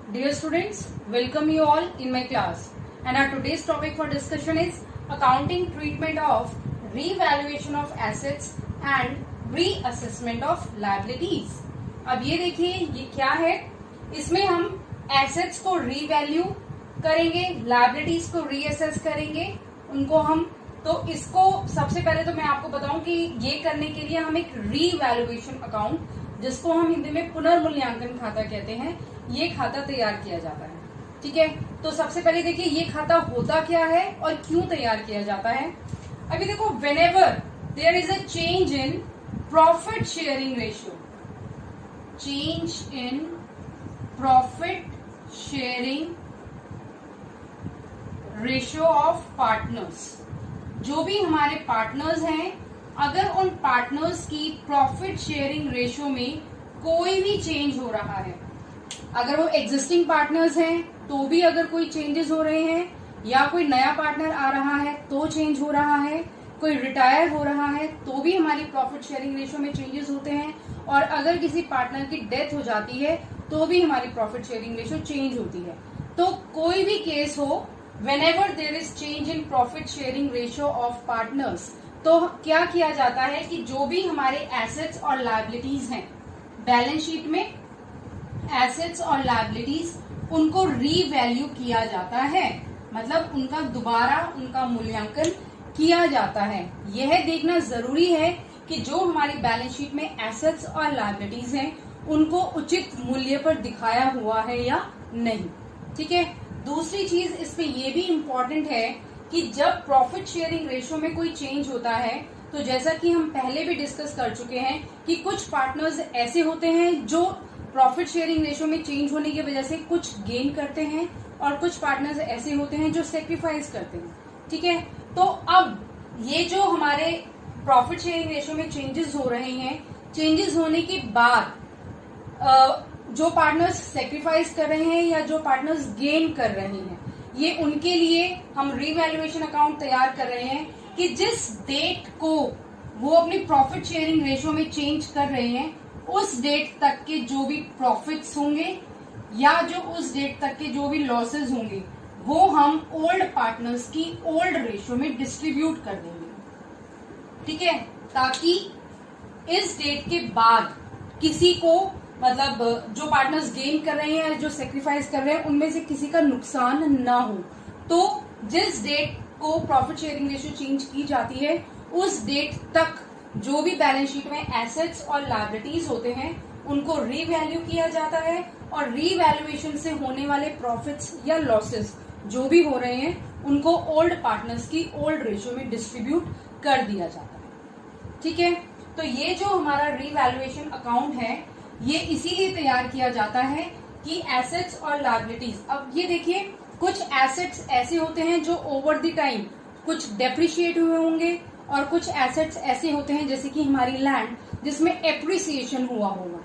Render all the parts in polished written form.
Dear students, welcome you all in my class. And our today's topic for discussion is accounting treatment of revaluation of assets and reassessment of liabilities. अब ये देखिए ये क्या है, इसमें हम assets को रीवैल्यू करेंगे, लायबिलिटीज को रीअसेस करेंगे, उनको हम तो इसको सबसे पहले तो मैं आपको बताऊं कि ये करने के लिए हम एक रीवैल्यूएशन अकाउंट, जिसको हम हिंदी में पुनर्मूल्यांकन खाता कहते हैं, ये खाता तैयार किया जाता है। ठीक है, तो सबसे पहले देखिए ये खाता होता क्या है और क्यों तैयार किया जाता है। अभी देखो, whenever there is a change in profit sharing ratio, change in profit sharing ratio of partners, जो भी हमारे पार्टनर्स हैं, अगर उन पार्टनर्स की प्रॉफिट शेयरिंग रेशियो में कोई भी चेंज हो रहा है, अगर वो एग्जिस्टिंग पार्टनर्स हैं तो भी अगर कोई चेंजेस हो रहे हैं, या कोई नया पार्टनर आ रहा है तो चेंज हो रहा है, कोई रिटायर हो रहा है तो भी हमारी प्रॉफिट शेयरिंग रेशियो में चेंजेस होते हैं, और अगर किसी पार्टनर की डेथ हो जाती है तो भी हमारी प्रॉफिट शेयरिंग रेशियो चेंज होती है। तो कोई भी केस हो, whenever there is change in profit sharing ratio of partners, तो क्या किया जाता है कि जो भी हमारे एसेट्स और लायबिलिटीज हैं बैलेंस शीट में, एसेट्स और लायबिलिटीज, उनको रीवैल्यू किया जाता है, मतलब उनका दोबारा उनका मूल्यांकन किया जाता है। यह देखना जरूरी है कि जो हमारी बैलेंस शीट में एसेट्स और लायबिलिटीज हैं उनको उचित मूल्य पर दिखाया हुआ है या नहीं। ठीक है, दूसरी चीज इसमें यह भी इम्पोर्टेंट है कि जब प्रॉफिट शेयरिंग रेशियो में कोई चेंज होता है, तो जैसा कि हम पहले भी डिस्कस कर चुके हैं कि कुछ पार्टनर्स ऐसे होते हैं जो प्रॉफिट शेयरिंग रेशियो में चेंज होने की वजह से कुछ गेन करते हैं, और कुछ पार्टनर्स ऐसे होते हैं जो सेक्रीफाइस करते हैं। ठीक है, तो अब ये जो हमारे प्रॉफिट शेयरिंग रेशियो में चेंजेस हो रहे हैं, चेंजेस होने के बाद जो पार्टनर्स सेक्रीफाइस कर रहे हैं या जो पार्टनर्स गेन कर रहे हैं, ये उनके लिए हम रीवैल्यूएशन अकाउंट तैयार कर रहे हैं कि जिस डेट को वो अपनी प्रॉफिट शेयरिंग रेशियो में चेंज कर रहे हैं, उस डेट तक के जो भी प्रॉफिट्स होंगे या जो उस डेट तक के जो भी लॉसेस होंगे, वो हम ओल्ड पार्टनर्स की ओल्ड रेशियो में डिस्ट्रीब्यूट कर देंगे। ठीक है, ताकि इस डेट के बाद किसी को, मतलब जो पार्टनर्स गेन कर रहे हैं या जो सेक्रीफाइस कर रहे हैं, उनमें से किसी का नुकसान ना हो। तो जिस डेट को प्रॉफिट शेयरिंग रेशियो चेंज की जाती है, उस डेट तक जो भी बैलेंस शीट में एसेट्स और लायबिलिटीज होते हैं उनको रीवैल्यू किया जाता है, और रीवैल्यूएशन से होने वाले प्रॉफिट्स या लॉसेस जो भी हो रहे हैं उनको ओल्ड पार्टनर्स की ओल्ड रेशियो में डिस्ट्रीब्यूट कर दिया जाता है। ठीक है, तो ये जो हमारा रीवैल्यूएशन अकाउंट है, ये इसीलिए तैयार किया जाता है कि एसेट्स और लायबिलिटीज, अब ये देखिए कुछ एसेट्स ऐसे होते हैं जो ओवर द टाइम कुछ डेप्रिशिएट हुए होंगे, और कुछ एसेट्स ऐसे होते हैं जैसे कि हमारी लैंड, जिसमें एप्रिसिएशन हुआ होगा।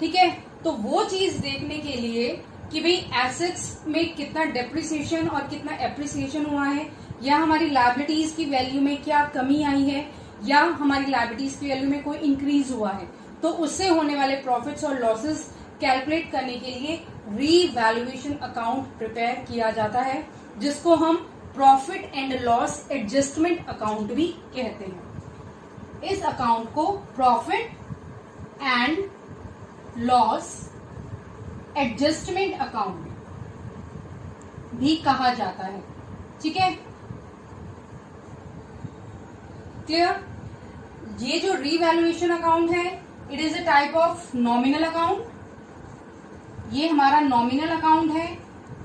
ठीक है, तो वो चीज देखने के लिए कि भाई एसेट्स में कितना डेप्रिसिएशन और कितना एप्रिसिएशन हुआ है, या हमारी लायबिलिटीज की वैल्यू में क्या कमी आई है, या हमारी लायबिलिटीज की वैल्यू में कोई इंक्रीज हुआ है, तो उससे होने वाले प्रॉफिट्स और लॉसेस कैलकुलेट करने के लिए रीवैल्यूएशन अकाउंट प्रिपेयर किया जाता है, जिसको हम profit and loss adjustment account भी कहते हैं। इस अकाउंट को profit and loss adjustment account भी कहा जाता है। ठीक है, क्लियर। ये जो रीवैल्यूएशन अकाउंट है, it is a type of nominal account. ये हमारा नॉमिनल अकाउंट है।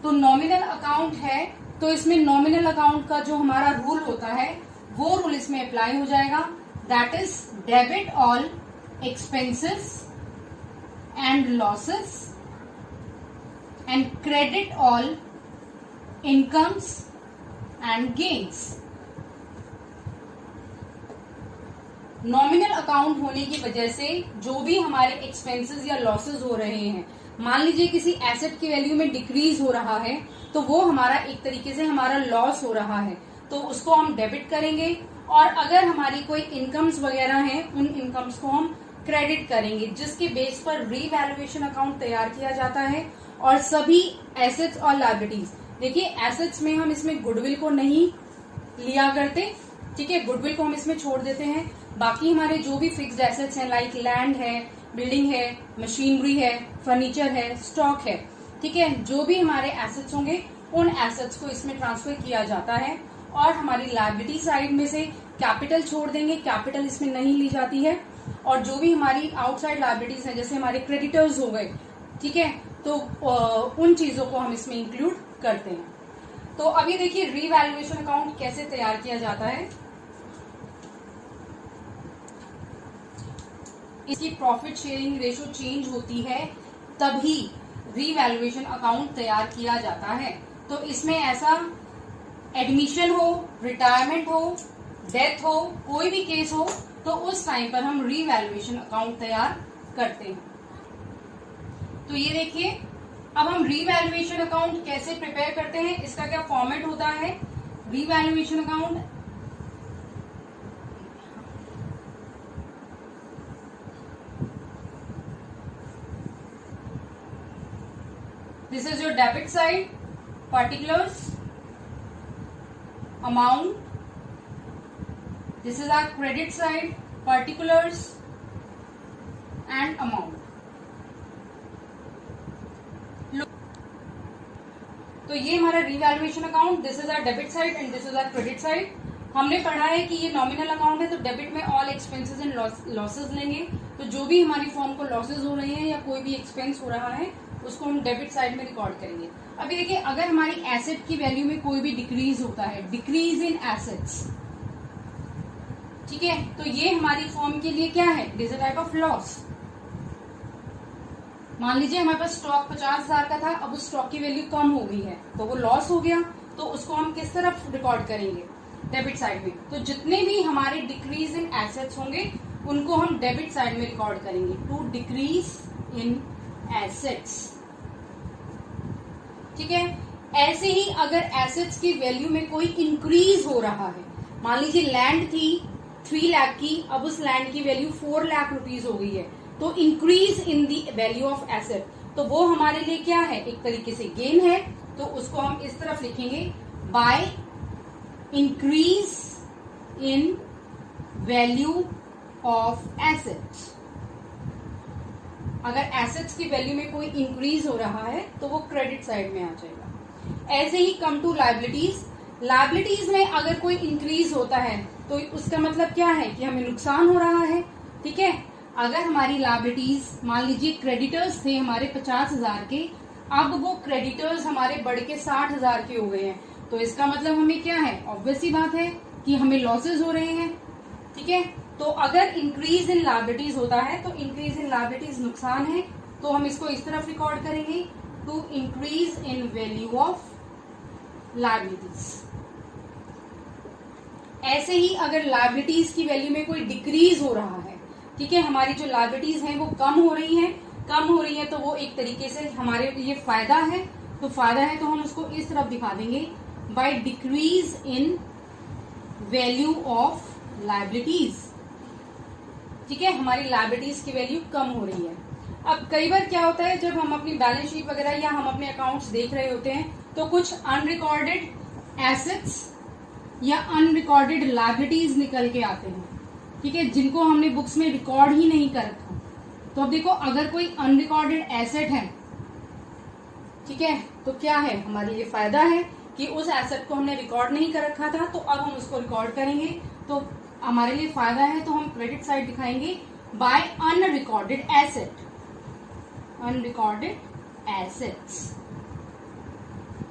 तो नॉमिनल अकाउंट है तो इसमें नॉमिनल अकाउंट का जो हमारा रूल होता है वो रूल इसमें अप्लाई हो जाएगा, that is debit all expenses and losses and credit all incomes and gains. Nominal account होने की वजह से जो भी हमारे एक्सपेंसेस या लॉसेस हो रहे हैं, मान लीजिए किसी एसेट की वैल्यू में डिक्रीज हो रहा है, तो वो हमारा एक तरीके से हमारा लॉस हो रहा है, तो उसको हम डेबिट करेंगे, और अगर हमारी कोई इनकम्स वगैरह हैं, उन इनकम्स को हम क्रेडिट करेंगे, जिसके बेस पर रीवैल्यूएशन अकाउंट तैयार किया जाता है और सभी एसेट्स और लायबिलिटीज, देखिए एसेट्स में हम इसमें गुडविल को नहीं लिया करते, ठीक है, गुडविल को हम इसमें छोड़ देते हैं। बाकी हमारे जो भी फिक्स्ड एसेट्स हैं लाइक लैंड है, बिल्डिंग है, मशीनरी है, फर्नीचर है, स्टॉक है, ठीक है, जो भी हमारे एसेट्स होंगे उन एसेट्स को इसमें ट्रांसफर किया जाता है। और हमारी लायबिलिटी साइड में से कैपिटल छोड़ देंगे, कैपिटल इसमें नहीं ली जाती है। और जो भी हमारी आउटसाइड लायबिलिटीज हैं जैसे हमारे क्रेडिटर्स हो गए, ठीक है, तो उन चीजों को हम इसमें इंक्लूड करते हैं। तो अभी देखिए रीवैल्यूएशन अकाउंट कैसे तैयार किया जाता है। इसकी प्रॉफिट शेयरिंग रेशो चेंज होती है तभी रीवैल्यूएशन अकाउंट तैयार किया जाता है। तो इसमें ऐसा एडमिशन हो, रिटायरमेंट हो, डेथ हो, कोई भी केस हो तो उस टाइम पर हम रीवैल्यूएशन अकाउंट तैयार करते हैं। तो ये देखिए अब हम रीवैल्यूएशन अकाउंट कैसे प्रिपेयर करते हैं, इसका क्या फॉर्मेट होता है। Revaluation account this is your debit side, particulars, amount. This is our credit side, particulars and amount. तो ये हमारा revaluation account, this is our debit side and this is our credit side. हमने पढ़ा है कि ये नॉमिनल अकाउंट है तो डेबिट में ऑल एक्सपेंसेस एंड लॉसेस लेंगे। तो जो भी हमारी फर्म को लॉसेस हो रहे हैं या कोई भी एक्सपेंस हो रहा है उसको हम डेबिट साइड में रिकॉर्ड करेंगे। अभी देखिए अगर हमारी एसेट की वैल्यू में कोई भी डिक्रीज होता है, डिक्रीज इन एसेट्स, ठीक है, तो ये हमारी फर्म के लिए क्या है, it is a type of loss. मान लीजिए हमारे पास स्टॉक 50,000 का था, अब उस स्टॉक की वैल्यू कम हो गई है तो वो लॉस हो गया। तो उसको हम किस तरफ रिकॉर्ड करेंगे, डेबिट साइड में। तो जितने भी हमारे डिक्रीज इन एसेट्स होंगे उनको हम डेबिट साइड में रिकॉर्ड करेंगे, टू डिक्रीज इन एसेट्स, ठीक है। ऐसे ही अगर एसेट्स की वैल्यू में कोई इंक्रीज हो रहा है, मान लीजिए लैंड थी 3 लाख की, अब उस लैंड की वैल्यू 4 लाख रुपीज हो गई है, तो increase in the value of asset, तो वो हमारे लिए क्या है, एक तरीके से गेन है। तो उसको हम इस तरफ लिखेंगे, by increase in value of assets. अगर एसेट्स की वैल्यू में कोई इंक्रीज हो रहा है तो वो क्रेडिट साइड में आ जाएगा। ऐसे ही कम टू लायबिलिटीज, लायबिलिटीज में अगर कोई इंक्रीज होता है तो उसका मतलब क्या है कि हमें नुकसान हो रहा है, ठीक है। अगर हमारी लायबिलिटीज मान लीजिए क्रेडिटर्स थे हमारे 50,000 के, अब वो क्रेडिटर्स हमारे बढ़ के 60,000 के हो गए हैं, तो इसका मतलब हमें क्या है, ऑब्वियस सी बात है कि हमें लॉसेज हो रहे हैं, ठीक है। तो अगर इंक्रीज इन लायबिलिटीज होता है तो इंक्रीज इन लायबिलिटीज नुकसान है, तो हम इसको इस तरफ रिकॉर्ड करेंगे, to increase in value of liabilities. ऐसे ही अगर लायबिलिटीज की वैल्यू में कोई डिक्रीज हो रहा है, ठीक है, हमारी जो लायबिलिटीज हैं वो कम हो रही है तो वो एक तरीके से हमारे लिए फायदा है, तो फायदा है तो हम उसको इस तरफ दिखा देंगे, by decrease in value of liabilities, ठीक है, हमारी लायबिलिटीज की वैल्यू कम हो रही है। अब कई बार क्या होता है, जब हम अपनी बैलेंस शीट वगैरह या हम अपने अकाउंट्स देख रहे होते हैं तो कुछ अनरिकॉर्डेड एसेट्स या अनरिकॉर्डेड लायबिलिटीज निकल के आते हैं, ठीक है, जिनको हमने बुक्स में रिकॉर्ड ही नहीं कर रखा। तो अब देखो अगर कोई अनरिकॉर्डेड एसेट है, ठीक है, तो क्या है, हमारे लिए फायदा है कि उस एसेट को हमने रिकॉर्ड नहीं कर रखा था, तो अब हम उसको रिकॉर्ड करेंगे, तो हमारे लिए फायदा है। तो हम क्रेडिट साइड दिखाएंगे, by unrecorded asset, unrecorded assets.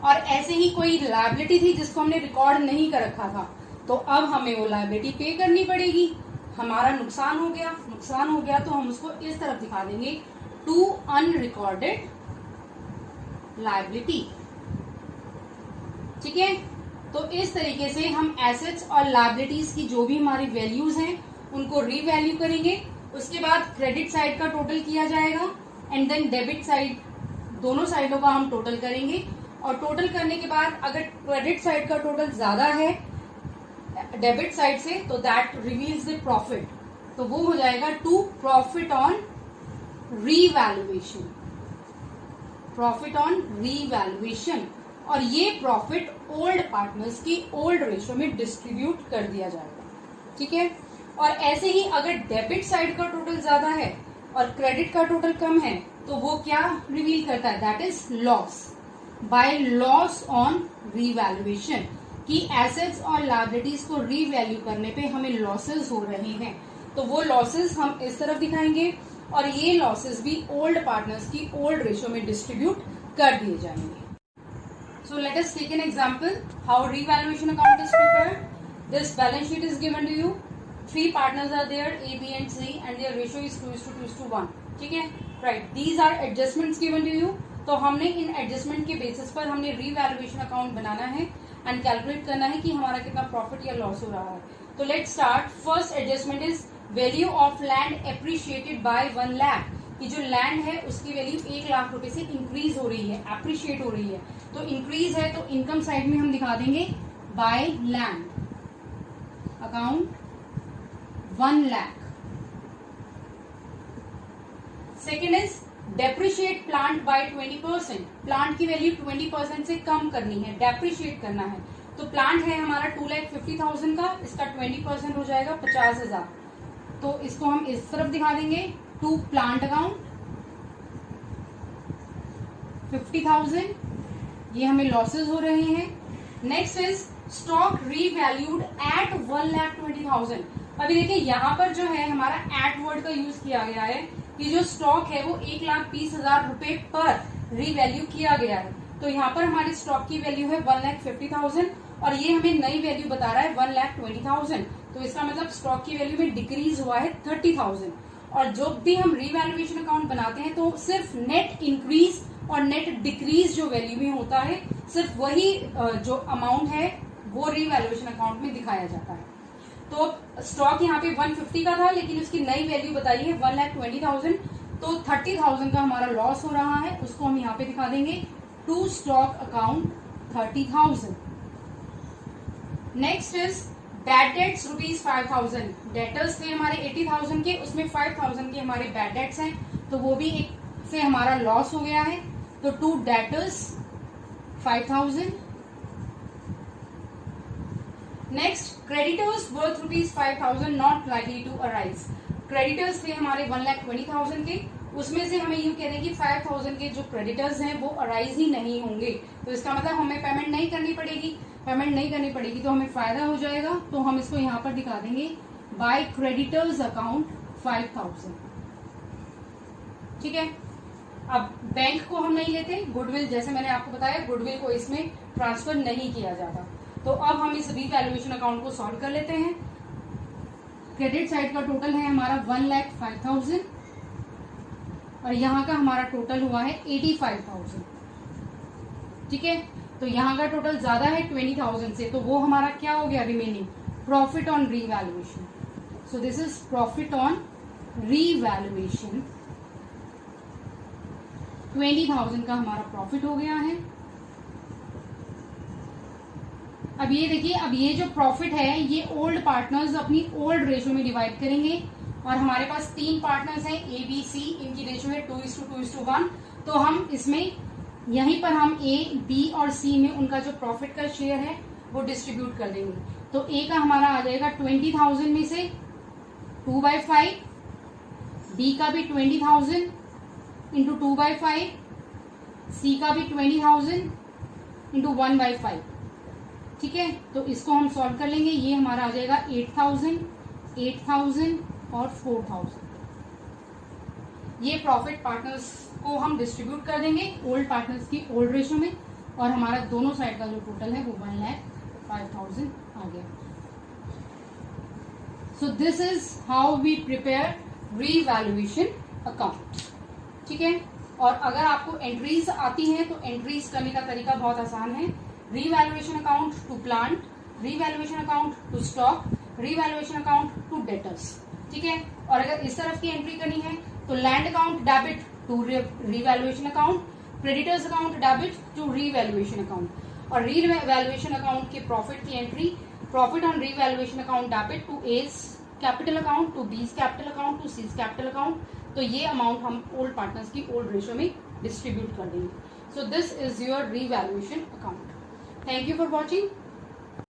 और ऐसे ही कोई लायबिलिटी थी जिसको हमने रिकॉर्ड नहीं कर रखा था, तो अब हमें वो लायबिलिटी पे करनी पड़ेगी, हमारा नुकसान हो गया तो हम उसको इस तरफ दिखा देंगे, टू अनरिकॉर्डेड लायबिलिटी, ठीक है। तो इस तरीके से हम एसेट्स और लायबिलिटीज की जो भी हमारी वैल्यूज हैं उनको रीवैल्यू करेंगे, उसके बाद क्रेडिट साइड का टोटल किया जाएगा एंड देन डेबिट साइड, दोनों साइडों का हम टोटल करेंगे। और टोटल करने के बाद अगर क्रेडिट साइड का टोटल ज्यादा है डेबिट साइड से तो दैट रिवील्स द प्रॉफिट, तो वो हो जाएगा to profit on revaluation, profit on revaluation, और ये प्रॉफिट ओल्ड पार्टनर्स की ओल्ड रेशियो में डिस्ट्रीब्यूट कर दिया जाएगा, ठीक है। और ऐसे ही अगर डेबिट साइड का टोटल ज्यादा है और क्रेडिट का टोटल कम है तो वो क्या रिवील करता है, that is loss by loss on revaluation, कि एसेट्स और लायबिलिटीज को रीवैल्यू करने पे हमें लॉसेस हो रहे हैं, तो वो लॉसेस हम इस तरफ दिखाएंगे और ये लॉसेस भी ओल्ड पार्टनर्स की ओल्ड रेशियो में डिस्ट्रीब्यूट कर दिए जाएंगे। So let us take an example how revaluation account is prepared. This balance sheet is given to you. 3 partners are there, A, B and C, and their ratio is 2:1. ठीक है, right? These are adjustments given to you. तो हमने इन adjustment के basis पर हमने revaluation account बनाना है and calculate करना है कि हमारा कितना प्रॉफिट या लॉस हो रहा है। तो let start. First adjustment is value of land appreciated by 1 lakh, कि जो लैंड है उसकी वैल्यू 1 लाख रुपए से इंक्रीज हो रही है, एप्रिशिएट हो रही है। तो इंक्रीज है तो इनकम साइड में हम दिखा देंगे by land account 1 lakh. Second is depreciate plant by 20%, plant की वैल्यू 20% से कम करनी है, डेप्रिशिएट करना है। तो प्लांट है हमारा 2,50,000 का, इसका 20% हो जाएगा 50,000। तो इसको हम इस तरफ दिखा देंगे टू प्लांट अकाउंट 50,000, ये हमें लॉसेस हो रहे हैं। Next is stock revalued at 1,20,000। अभी देखिए यहाँ पर जो है हमारा एट वर्ड का यूज किया गया है कि जो स्टॉक है वो 1,20,000 रुपए पर रीवैल्यू किया गया है। तो यहाँ पर हमारी स्टॉक की वैल्यू है 1,50,000 और ये हमें नई वैल्यू बता रहा है 1,20,000। तो इसका मतलब स्टॉक की वैल्यू में डिक्रीज हुआ है 30,000। और जब भी हम रीवैल्यूएशन अकाउंट बनाते हैं तो सिर्फ नेट इंक्रीज और नेट डिक्रीज जो वैल्यू में होता है, सिर्फ वही जो अमाउंट है वो रीवैल्यूएशन अकाउंट में दिखाया जाता है। तो स्टॉक यहाँ पे 150 का था लेकिन उसकी नई वैल्यू बताई है 1,20,000, तो 30,000 का हमारा लॉस हो रहा है, उसको हम यहाँ पे दिखा देंगे to stock account 30,000। Next is bad debts ₹5,000। Debtors थे हमारे 80,000 के, उसमें 5,000 के हमारे बैड डेट्स हैं, तो वो भी एक से हमारा लॉस हो गया है। तो to debtors 5,000। Next creditors worth ₹5,000 not likely to arise. Creditors थे हमारे 1,20,000 के, उसमें से हमें यूं कह रहे हैं कि 5,000 के जो क्रेडिटर्स हैं वो अराइज ही नहीं होंगे। तो इसका मतलब हमें पेमेंट नहीं करनी पड़ेगी, पेमेंट नहीं करनी पड़ेगी तो हमें फायदा हो जाएगा। तो हम इसको यहाँ पर दिखा देंगे बाय क्रेडिटर्स अकाउंट 5,000। ठीक है, अब बैंक को हम नहीं लेते, गुडविल जैसे मैंने आपको बताया गुडविल को इसमें ट्रांसफर नहीं किया जाता। तो अब हम इस रीवैल्यूएशन अकाउंट को सॉल्व कर लेते हैं। क्रेडिट साइड का टोटल है हमारा 1,05,000 और यहाँ का हमारा टोटल हुआ है 85,000। ठीक है, तो यहाँ का टोटल ज्यादा है 20,000 से, तो वो हमारा क्या हो गया remaining, profit on revaluation. So this is profit on revaluation. 20,000 का हमारा प्रॉफिट हो गया है। अब ये देखिए, अब ये जो प्रॉफिट है ये ओल्ड पार्टनर्स अपनी ओल्ड रेशियो में डिवाइड करेंगे और हमारे पास 3 पार्टनर्स हैं ए बी सी, इनकी रेशियो है 2:1। तो हम इसमें यहीं पर हम ए बी और सी में उनका जो प्रॉफिट का शेयर है वो डिस्ट्रीब्यूट कर देंगे। तो ए का हमारा आ जाएगा 20,000 में से 2/5, बी का भी 20,000 इंटू 2/5, सी का भी 20,000 इंटू 1/5। ठीक है, तो इसको हम सॉल्व कर लेंगे। ये हमारा आ जाएगा 8,000, 8,000 और 4,000। ये प्रॉफिट पार्टनर्स को हम डिस्ट्रीब्यूट कर देंगे ओल्ड पार्टनर्स की ओल्ड रेशियो में और हमारा दोनों साइड का जो टोटल है वो 1,05,000 आ गया। So this is how we prepare revaluation account. ठीक है, और अगर आपको एंट्रीज आती हैं तो एंट्रीज करने का तरीका बहुत आसान है। Revaluation account to plant, revaluation account to stock, revaluation account to debtors. ठीक है, और अगर इस तरफ की एंट्री करनी है तो land account debit to revaluation account, creditors account debit to revaluation account. और रीवैल्यूएशन अकाउंट के प्रॉफिट की entry profit on revaluation account debit to A's capital account, to B's capital account, to C's capital account. तो ये amount हम old partners की old ratio में distribute कर देंगे। So this is your revaluation account. Thank you for watching.